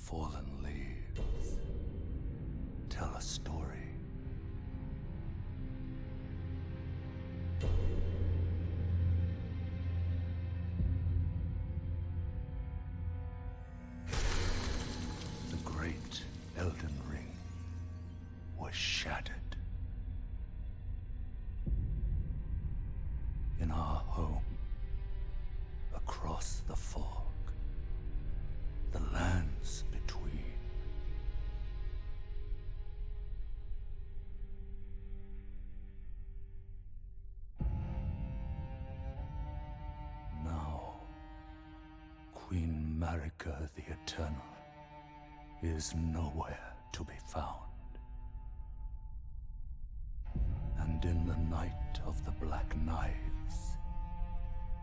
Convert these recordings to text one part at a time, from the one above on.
fallen leaves tell a story. The great Elden Ring was shattered. In our home, across the fog, the lands between. Now, Queen Marika the Eternal is nowhere to be found. And in the night of the Black Knives,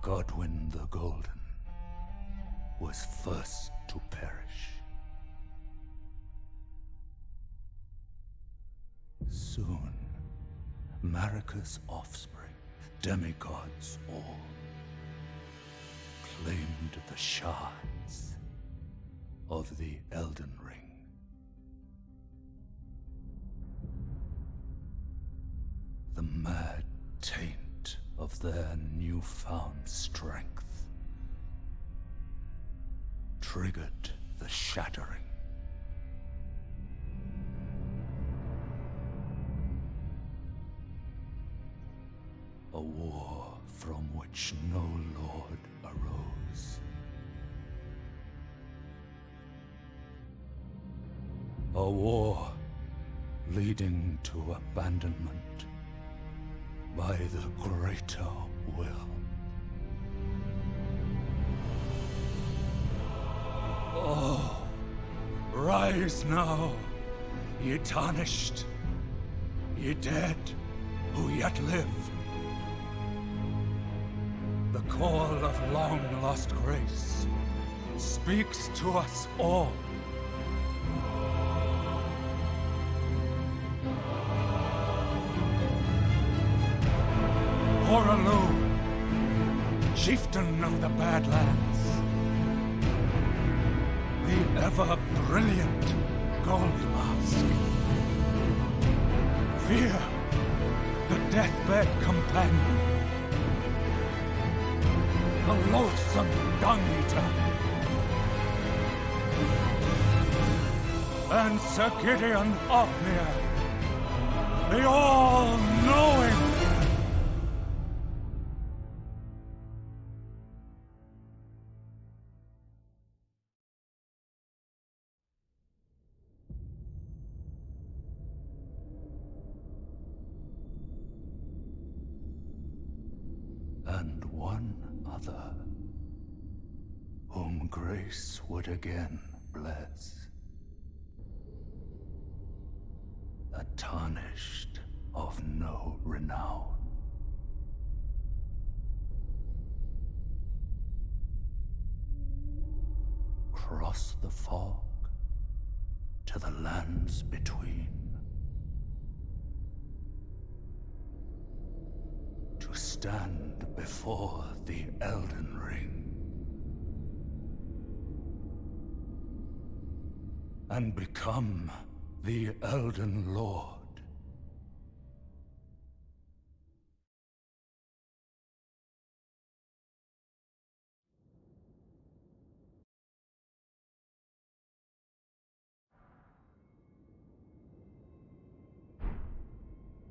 Godwyn the Golden was first to perish. Soon, Marika's offspring, demigods all, claimed the shards of the Elden Ring. The mad taint of their newfound strength triggered the shattering. A war from which no lord arose. A war leading to abandonment by the greater will. Oh, rise now, ye tarnished, ye dead who yet live. The call of long-lost grace speaks to us all. Horalu, chieftain of the Badlands, the ever-brilliant Gold Mask, Fear, the deathbed companion, the loathsome Dung-Eater, and Sir Gideon Ofnir, the all-knowing. And one other, whom grace would again bless. A tarnished of no renown. Cross the fog to the lands between. To stand before the Elden Ring and become the Elden Lord.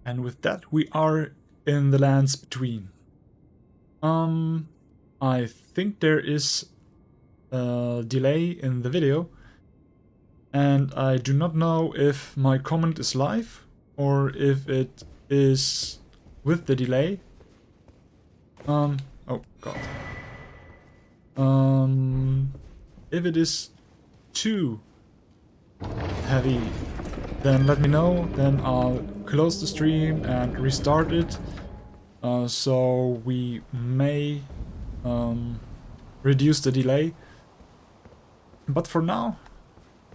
And with that, we are in the lands between. I think there is a delay in the video, and I do not know if my comment is live or if it is with the delay. Oh god. If it is too heavy, then let me know, then I'll close the stream and restart it, so we may reduce the delay. But for now,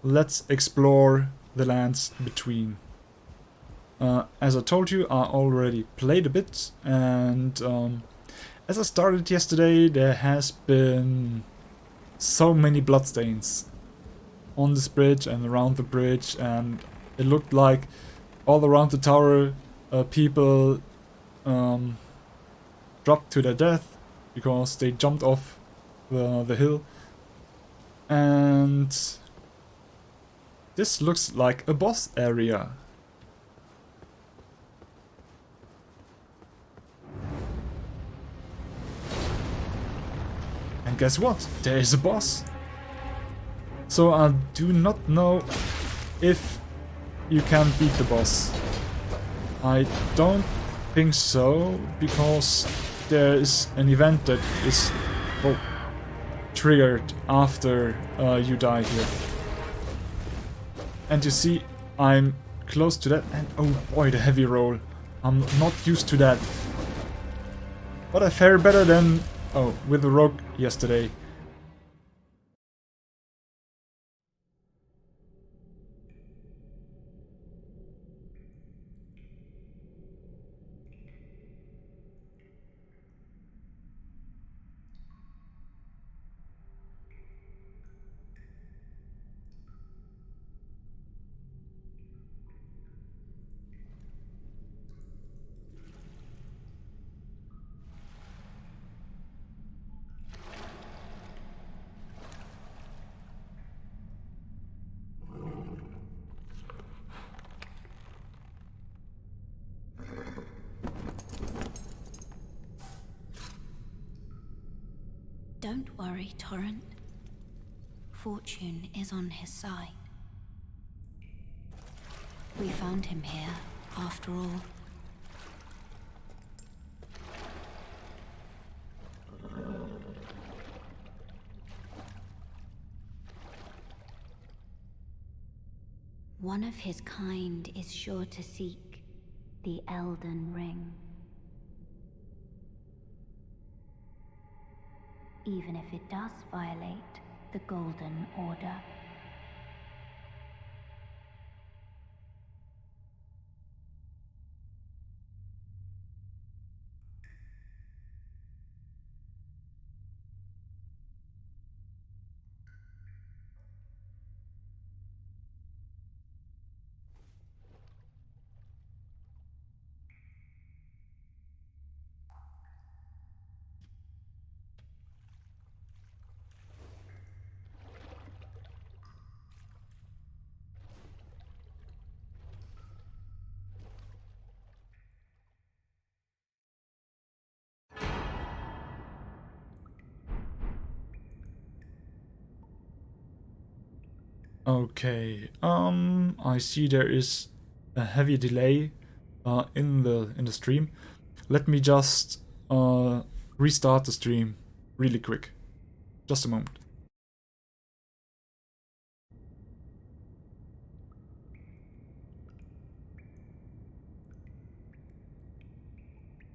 let's explore the lands between. As I told you, I already played a bit, and as I started yesterday, there has been so many bloodstains. on this bridge and around the bridge, and it looked like all around the tower people dropped to their death because they jumped off the hill. And this looks like a boss area. And guess what? There is a boss. So I do not know if you can beat the boss. I don't think so, because there is an event that is triggered after you die here. And you see, I'm close to that, and oh boy, the heavy roll. I'm not used to that. But I fare better than with the rogue yesterday. Don't worry, Torrent. Fortune is on his side. We found him here, after all. One of his kind is sure to seek the Elden Ring. Even if it does violate the Golden Order. Okay, I see there is a heavy delay in the stream. Let me just restart the stream really quick. Just a moment.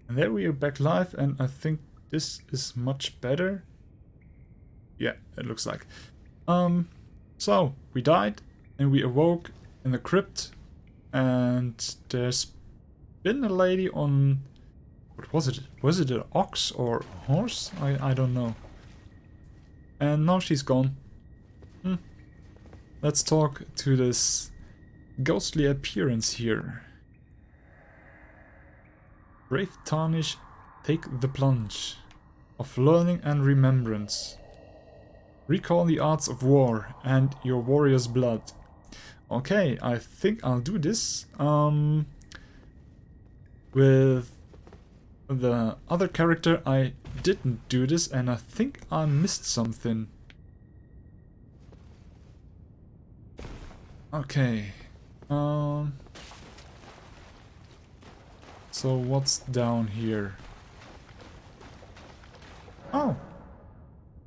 And there we are back live, and I think this is much better. Yeah, it looks like. So we died and we awoke in the crypt, and there's been a lady on, what was it? Was it an ox or a horse? I don't know. And now she's gone. Let's talk to this ghostly appearance here. Brave Tarnish, take the plunge of learning and remembrance. Recall the arts of war and your warrior's blood. Okay, I think I'll do this. With the other character I didn't do this, and I think I missed something. Okay. So what's down here? Oh!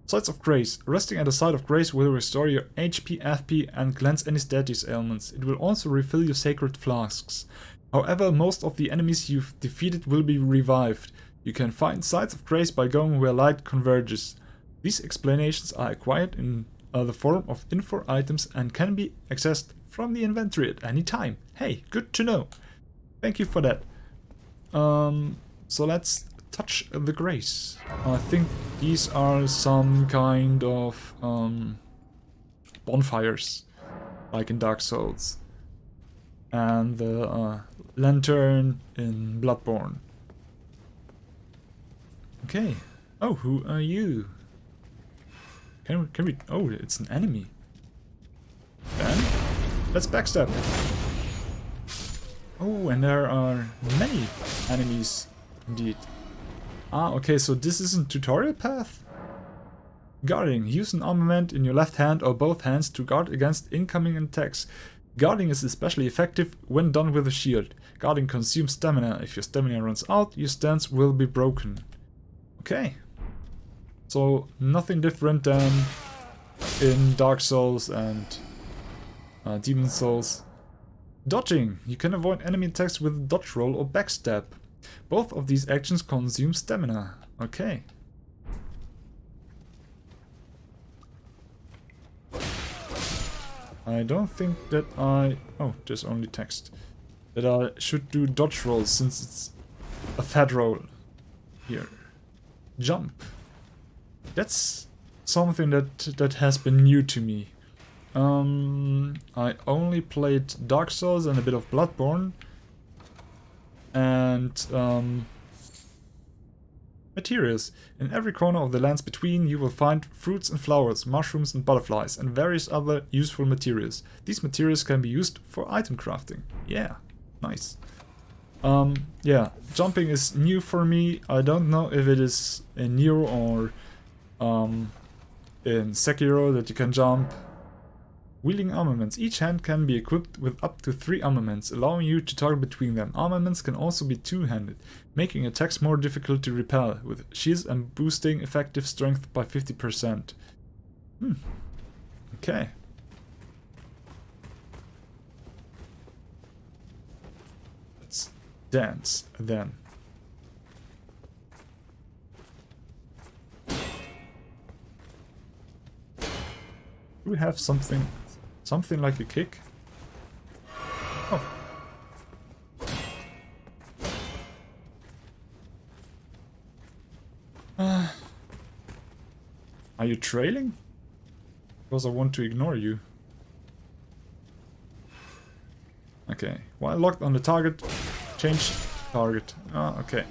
Sites of Grace. Resting at the site of Grace will restore your HP, FP and cleanse any status ailments. It will also refill your sacred flasks. However, most of the enemies you've defeated will be revived. You can find Sites of Grace by going where light converges. These explanations are acquired in the form of info items and can be accessed from the inventory at any time. Hey, good to know. Thank you for that. So let's touch the grace. I think these are some kind of bonfires, like in Dark Souls. And the lantern in Bloodborne. Okay. Oh, who are you? Can we? Oh, it's an enemy. Then let's backstab. Oh, and there are many enemies, indeed. Ah, okay, so this is a tutorial path? Guarding. Use an armament in your left hand or both hands to guard against incoming attacks. Guarding is especially effective when done with a shield. Guarding consumes stamina. If your stamina runs out, your stance will be broken. Okay. So, nothing different than in Dark Souls and Demon Souls. Dodging. You can avoid enemy attacks with a dodge roll or backstab. Both of these actions consume stamina. Okay. I don't think that I... Oh, there's only text. That I should do dodge rolls since it's a fat roll. Here. Jump. That's something that has been new to me. I only played Dark Souls and a bit of Bloodborne. And materials. In every corner of the lands between you will find fruits and flowers, mushrooms and butterflies, and various other useful materials. These materials can be used for item crafting. Yeah, nice. Yeah, jumping is new for me. I don't know if it is in Nero or in Sekiro that you can jump. Wielding armaments. Each hand can be equipped with up to 3 armaments, allowing you to toggle between them. Armaments can also be two-handed, making attacks more difficult to repel, with shields and boosting effective strength by 50%. Okay. Let's dance then. Do we have something like a kick? Oh. Are you trailing? Because I want to ignore you. Okay. While locked on the target, change target. Ah, okay.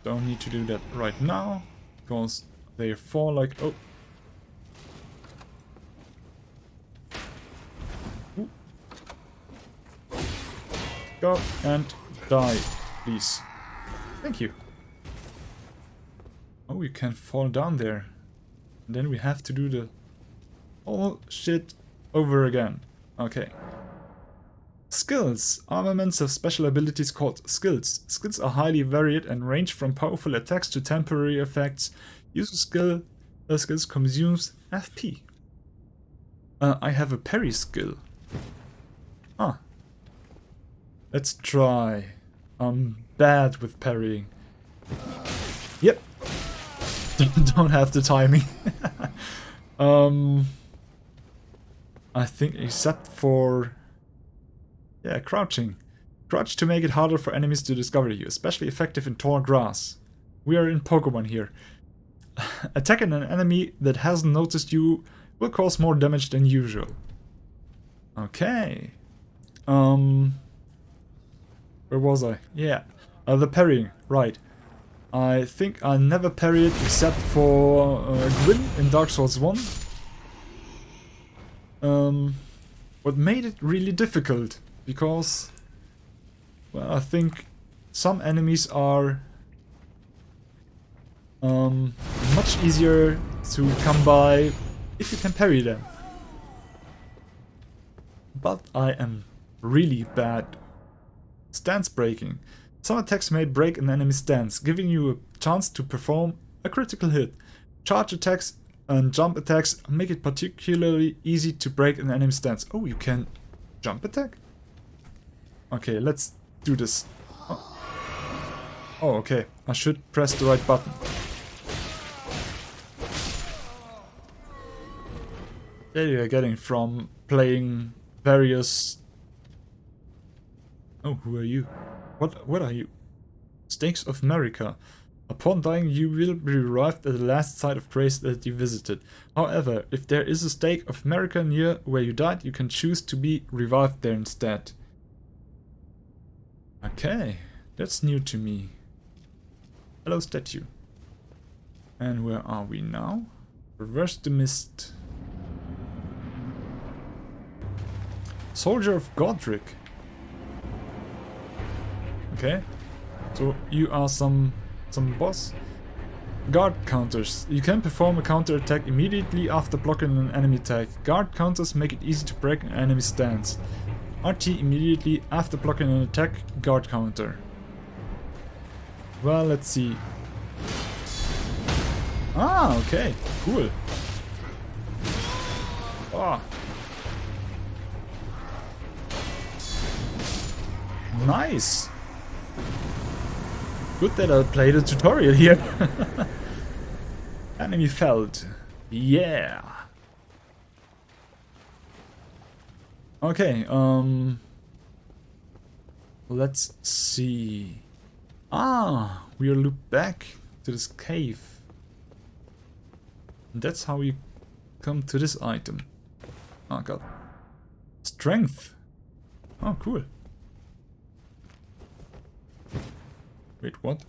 Don't need to do that right now, because they fall like... Oh. Ooh. Go and die, please. Thank you. Oh, you can fall down there. And then we have to do the whole shit over again. Okay. Skills. Armaments have special abilities called skills. Skills are highly varied and range from powerful attacks to temporary effects. Use skills consumes FP. I have a parry skill. Ah. Let's try. I'm bad with parrying. Yep. Don't have the timing. I think except for... Yeah, crouching. Crouch to make it harder for enemies to discover you, especially effective in tall grass. We are in Pokemon here. Attacking an enemy that hasn't noticed you will cause more damage than usual. Okay. Where was I? Yeah. The parrying, right. I think I never parried except for Gwyn in Dark Souls 1. What made it really difficult, because, well, I think some enemies are much easier to come by if you can parry them. But I am really bad. Stance breaking. Some attacks may break an enemy's stance, giving you a chance to perform a critical hit. Charge attacks and jump attacks make it particularly easy to break an enemy's stance. Oh, you can jump attack? Okay, let's do this. Oh, okay. I should press the right button. There you're getting from playing various... Oh, who are you? What are you? Stakes of America. Upon dying, you will be revived at the last site of grace that you visited. However, if there is a stake of America near where you died, you can choose to be revived there instead. Okay, that's new to me. Hello, statue. And where are we now? Reverse the mist. Soldier of Godric. Okay, so you are some boss. Guard counters. You can perform a counter attack immediately after blocking an enemy attack. Guard counters make it easy to break an enemy stance. RT immediately after blocking an attack, guard counter. Well, let's see. Ah, okay, cool. Oh. Nice. Good that I played a tutorial here. Enemy felled. Yeah. Okay, let's see. Ah, we are looped back to this cave. And that's how we come to this item. Oh god. Strength. Oh, cool. Wait, what?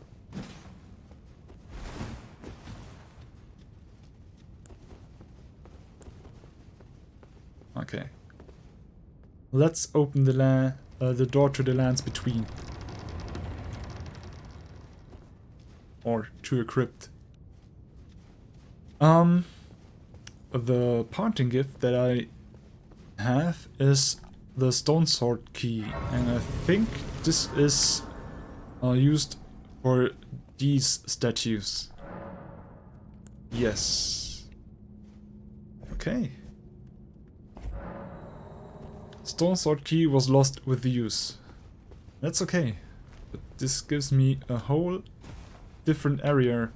Okay. Let's open the door to the lands between. Or to a crypt. The parting gift that I have is the stone sword key, and I think this is used for these statues. Yes. Okay. Stone sword key was lost with the use. That's okay. But this gives me a whole different area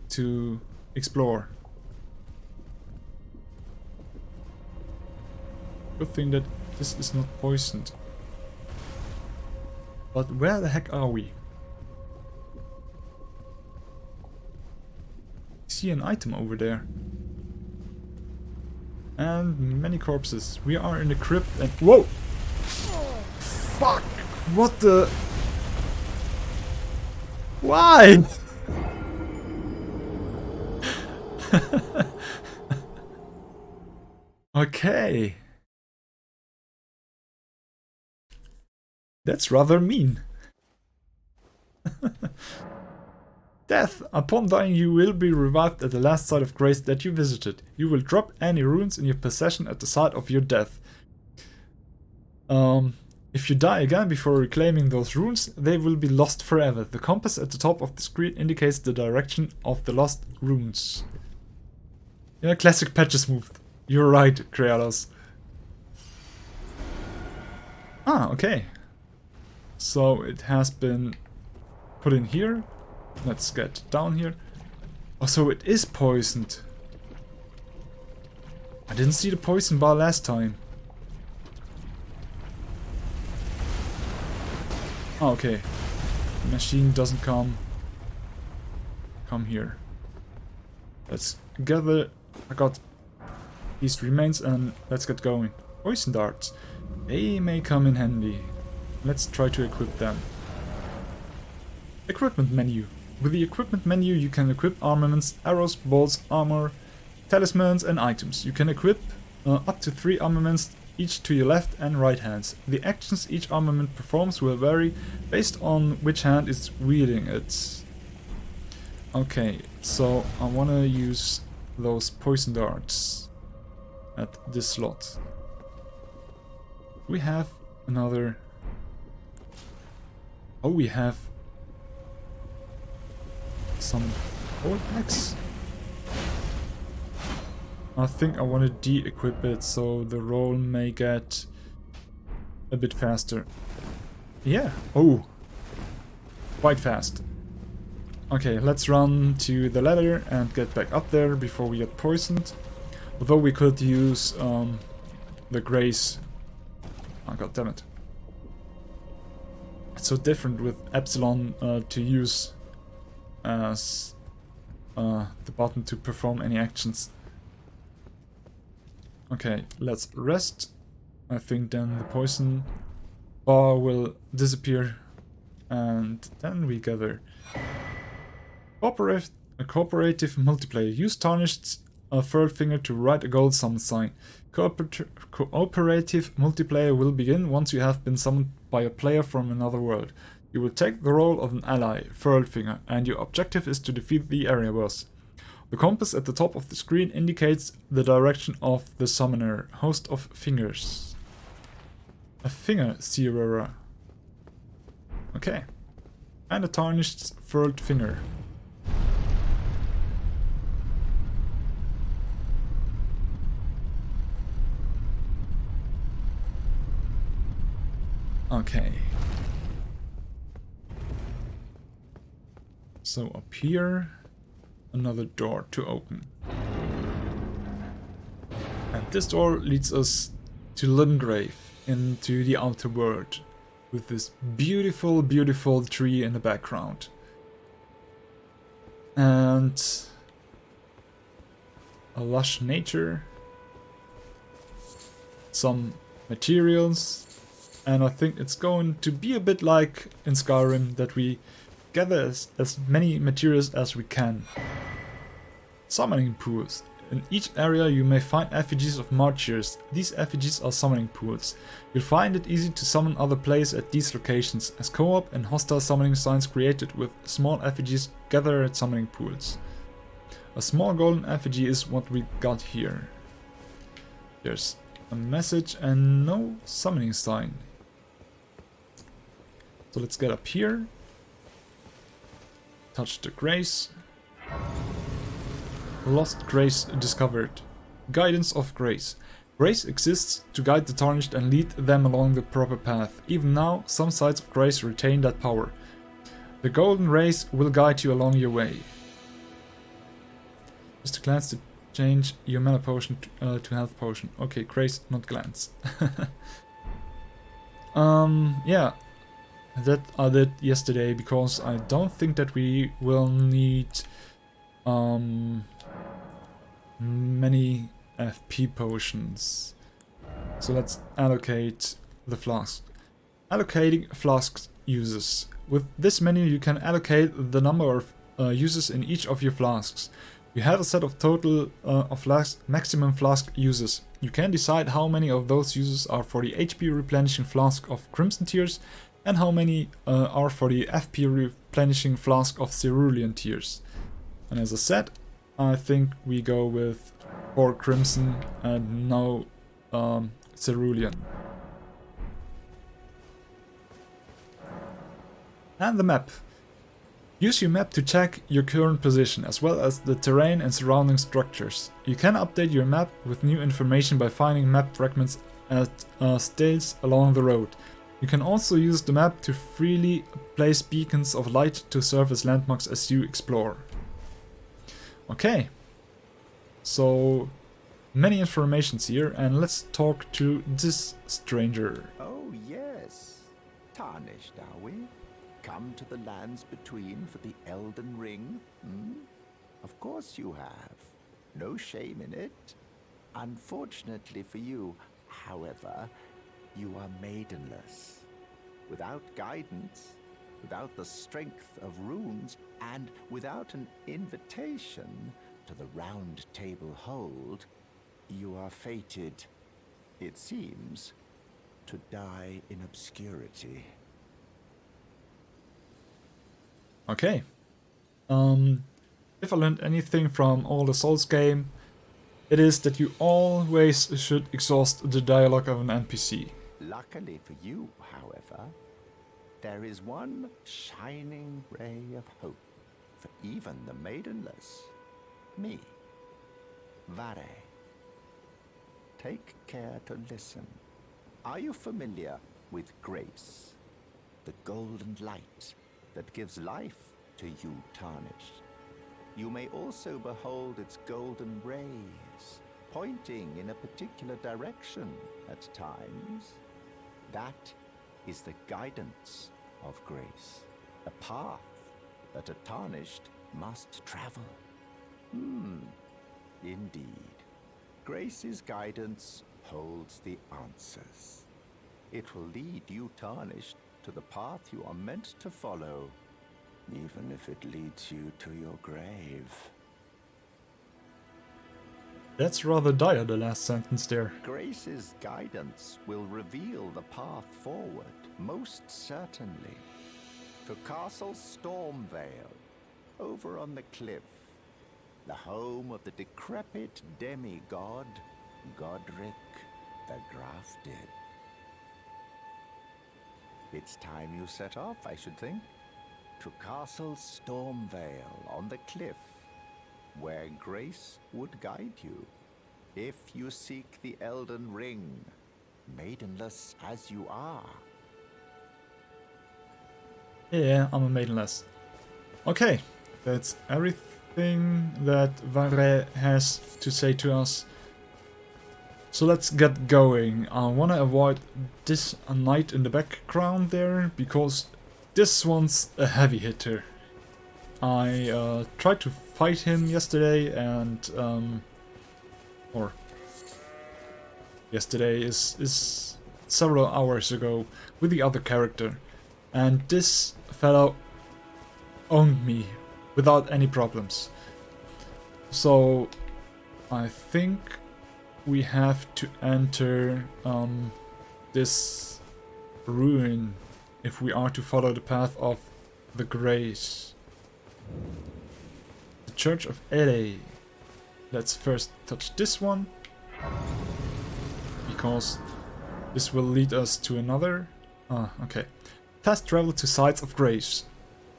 to explore. Good thing that this is not poisoned. But where the heck are we? See an item over there. And many corpses. We are in the crypt and... Whoa! Fuck! What the... Why? Okay. That's rather mean. Death. Upon dying, you will be revived at the last site of grace that you visited. You will drop any runes in your possession at the site of your death. If you die again before reclaiming those runes, they will be lost forever. The compass at the top of the screen indicates the direction of the lost runes. Yeah, classic patches move. You're right, Krealos. Ah, okay. So it has been put in here. Let's get down here. Oh, so it is poisoned. I didn't see the poison bar last time. Oh, okay. The machine doesn't come here. Let's gather. I got these remains and let's get going. Poison darts. They may come in handy. Let's try to equip them. Equipment menu. With the equipment menu you can equip armaments, arrows, bolts, armor, talismans and items. You can equip up to 3 armaments, each to your left and right hands. The actions each armament performs will vary based on which hand is wielding it. Okay, so I want to use those poison darts at this slot. We have another... Oh, we have some old axe. I think I want to de-equip it so the roll may get a bit faster. Yeah. Oh, quite fast. Okay, let's run to the ladder and get back up there before we get poisoned. Although we could use the grace. Oh, god damn it. It's so different with Epsilon to use as the button to perform any actions. Okay, let's rest. I think then the poison bar will disappear, and then we gather. Cooperative multiplayer. Use tarnished third finger to write a gold summon sign. Cooperative multiplayer will begin once you have been summoned by a player from another world. You will take the role of an ally, third finger, and your objective is to defeat the area boss. The compass at the top of the screen indicates the direction of the summoner. Host of fingers. A finger searer. Okay. And a tarnished third finger. Okay. So up here, another door to open. And this door leads us to Limgrave, into the outer world, with this beautiful, beautiful tree in the background. And a lush nature, some materials, and I think it's going to be a bit like in Skyrim, that we gather as many materials as we can. Summoning pools. In each area you may find effigies of martyrs. These effigies are summoning pools. You'll find it easy to summon other players at these locations, as co-op and hostile summoning signs created with small effigies gather at summoning pools. A small golden effigy is what we got here. There's a message and no summoning sign. So let's get up here. Touch the grace. Lost grace discovered. Guidance of grace. Grace exists to guide the tarnished and lead them along the proper path. Even now, some sides of grace retain that power. The golden rays will guide you along your way. Just a glance to change your mana potion to health potion. Okay, grace, not glance. Yeah. That I did yesterday because I don't think that we will need many FP potions. So let's allocate the flask. Allocating flasks uses. With this menu you can allocate the number of uses in each of your flasks. You have a set of total of maximum flask uses. You can decide how many of those uses are for the HP replenishing flask of Crimson Tears and how many are for the FP replenishing flask of Cerulean Tears. And as I said, I think we go with 4 Crimson and no Cerulean. And the map. Use your map to check your current position, as well as the terrain and surrounding structures. You can update your map with new information by finding map fragments at stalls along the road. You can also use the map to freely place beacons of light to serve as landmarks as you explore. Okay, so many informations here, and let's talk to this stranger. Oh yes, tarnished are we? Come to the lands between for the Elden Ring? Of course you have. No shame in it. Unfortunately for you, however, you are maidenless. Without guidance, without the strength of runes, and without an invitation to the Round Table Hold, you are fated, it seems, to die in obscurity. Okay. If I learned anything from all the Souls game, it is that you always should exhaust the dialogue of an NPC. Luckily for you, however, there is one shining ray of hope for even the maidenless. Me. Vare. Take care to listen. Are you familiar with grace? The golden light that gives life to you tarnished. You may also behold its golden rays, pointing in a particular direction at times. That is the guidance of grace. A path that a tarnished must travel. Indeed. Grace's guidance holds the answers. It will lead you, tarnished, to the path you are meant to follow, even if it leads you to your grave. That's rather dire, the last sentence there. Grace's guidance will reveal the path forward, most certainly. To Castle Stormvale, over on the cliff, the home of the decrepit demigod, Godric the Grafted. It's time you set off, I should think. To Castle Stormvale on the cliff, where Grace would guide you, if you seek the Elden Ring, maidenless as you are. Yeah, I'm a maidenless. Okay, that's everything that Vare has to say to us. So let's get going. I want to avoid this knight in the background there, because this one's a heavy hitter. I tried to fight him yesterday, and or yesterday is several hours ago with the other character, and this fellow owned me without any problems. So I think we have to enter this ruin if we are to follow the path of the Grace. The Church of Elden. Let's first touch this one, because this will lead us to another. Okay. Fast travel to sites of grace.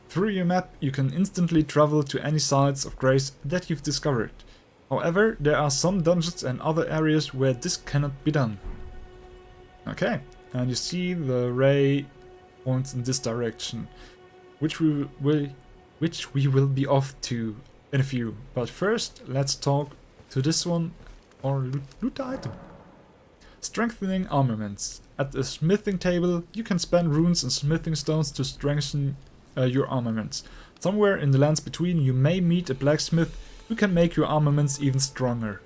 Through your map, you can instantly travel to any sites of grace that you've discovered. However, there are some dungeons and other areas where this cannot be done. Okay, and you see the ray points in this direction, which we will be off to in a few. But first, let's talk to this one, or loot the item. Strengthening armaments. At the smithing table, you can spend runes and smithing stones to strengthen your armaments. Somewhere in the lands between, you may meet a blacksmith who can make your armaments even stronger.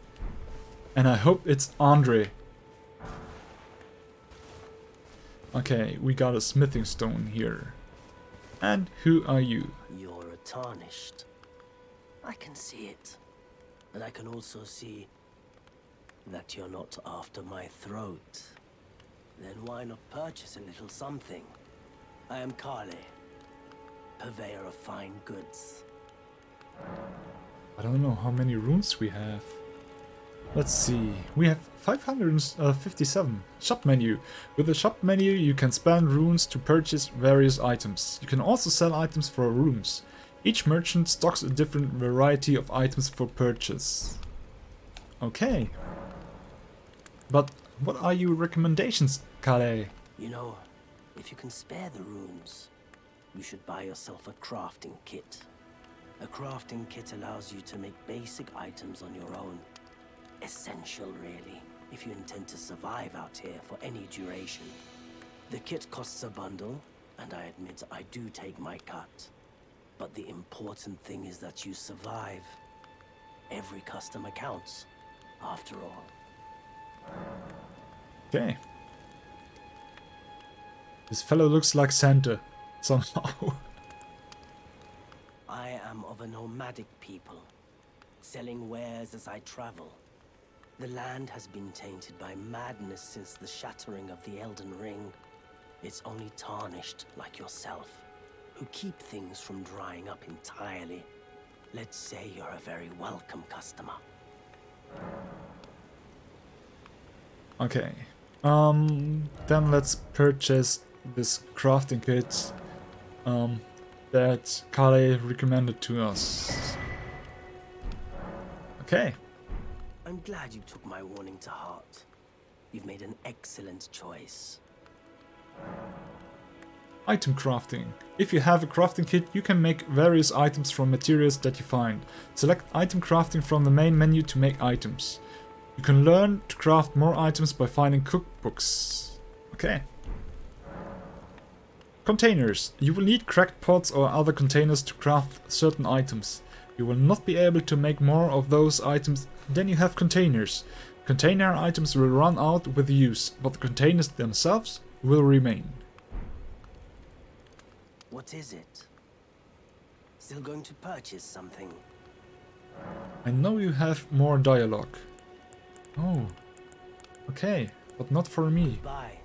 And I hope it's Andre. Okay, we got a smithing stone here. And who are you? You're a tarnished. I can see it. And I can also see that you're not after my throat. Then why not purchase a little something? I am Kale, purveyor of fine goods. I don't know how many runes we have. Let's see. We have 557. Shop menu. With the shop menu, you can spend runes to purchase various items. You can also sell items for rooms. Each merchant stocks a different variety of items for purchase. Okay. But what are your recommendations, Kale? You know, if you can spare the runes, you should buy yourself a crafting kit. A crafting kit allows you to make basic items on your own. Essential, really, if you intend to survive out here for any duration. The kit costs a bundle, and I admit I do take my cut. But the important thing is that you survive. Every customer counts, after all. Okay. This fellow looks like Santa, somehow. I am of a nomadic people, selling wares as I travel. The land has been tainted by madness since the shattering of the Elden Ring. It's only tarnished like yourself, who keep things from drying up entirely. Let's say you're a very welcome customer. Okay. Then let's purchase this crafting kit that Kale recommended to us. Okay. I'm glad you took my warning to heart. You've made an excellent choice. Item crafting. If you have a crafting kit, you can make various items from materials that you find. Select item crafting from the main menu to make items. You can learn to craft more items by finding cookbooks. Okay. Containers. You will need cracked pots or other containers to craft certain items. You will not be able to make more of those items than you have containers. Container items will run out with use, but the containers themselves will remain. What is it? Still going to purchase something? I know you have more dialogue. Oh. Okay, but not for me. Buy.